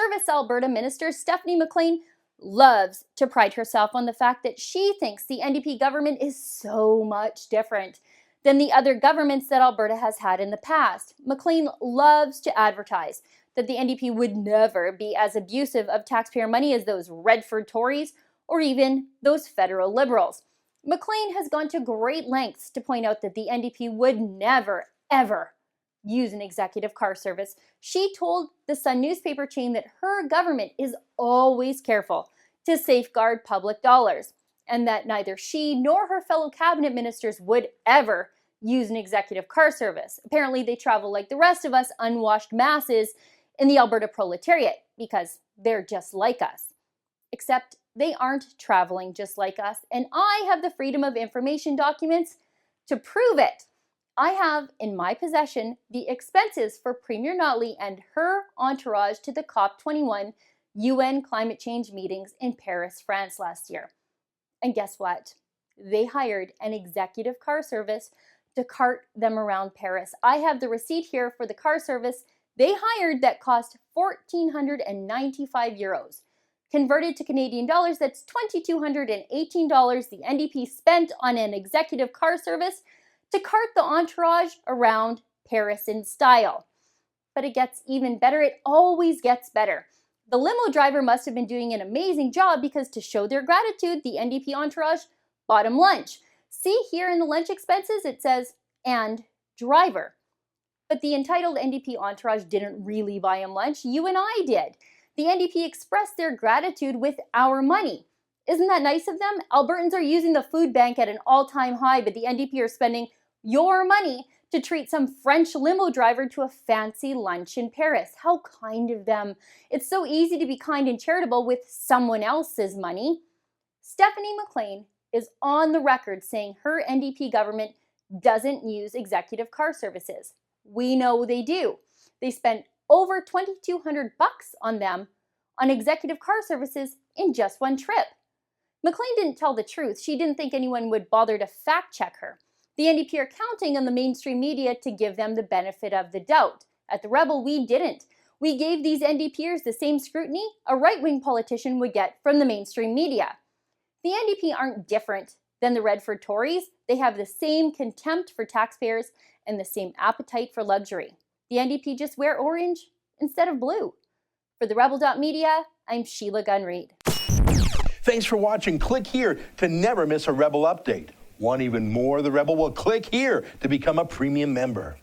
Service Alberta Minister Stephanie McLean loves to pride herself on the fact that she thinks the NDP government is so much different than the other governments that Alberta has had in the past. McLean loves to advertise that the NDP would never be as abusive of taxpayer money as those Redford Tories or even those federal Liberals. McLean has gone to great lengths to point out that the NDP would never, ever use an executive car service. She told the Sun newspaper chain that her government is always careful to safeguard public dollars, and that neither she nor her fellow cabinet ministers would ever use an executive car service. Apparently, they travel like the rest of us unwashed masses in the Alberta proletariat because they're just like us. Except they aren't traveling just like us, and I have the Freedom of Information documents to prove it. I have in my possession the expenses for Premier Notley and her entourage to the COP21 UN climate change meetings in Paris, France last year. And guess what? They hired an executive car service to cart them around Paris. I have the receipt here for the car service they hired that cost 1,495 euros. Converted to Canadian dollars, that's $2,218 the NDP spent on an executive car service to cart the entourage around Paris in style. But it gets even better. It always gets better. The limo driver must have been doing an amazing job because to show their gratitude, the NDP entourage bought him lunch. See here in the lunch expenses, it says, and driver. But the entitled NDP entourage didn't really buy him lunch. You and I did. The NDP expressed their gratitude with our money. Isn't that nice of them? Albertans are using the food bank at an all-time high, but the NDP are spending your money to treat some French limo driver to a fancy lunch in Paris. How kind of them. It's so easy to be kind and charitable with someone else's money. Stephanie McLean is on the record saying her NDP government doesn't use executive car services. We know they do. They spent over $2,200 on them on executive car services in just one trip. McLean didn't tell the truth. She didn't think anyone would bother to fact check her. The NDP are counting on the mainstream media to give them the benefit of the doubt. At the Rebel, we didn't. We gave these NDPers the same scrutiny a right-wing politician would get from the mainstream media. The NDP aren't different than the Redford Tories. They have the same contempt for taxpayers and the same appetite for luxury. The NDP just wear orange instead of blue. For the Rebel.media, I'm Sheila Gunn-Reid. Thanks for watching. Click here to never miss a Rebel update. Want even more of the Rebel? Well, click here to become a premium member.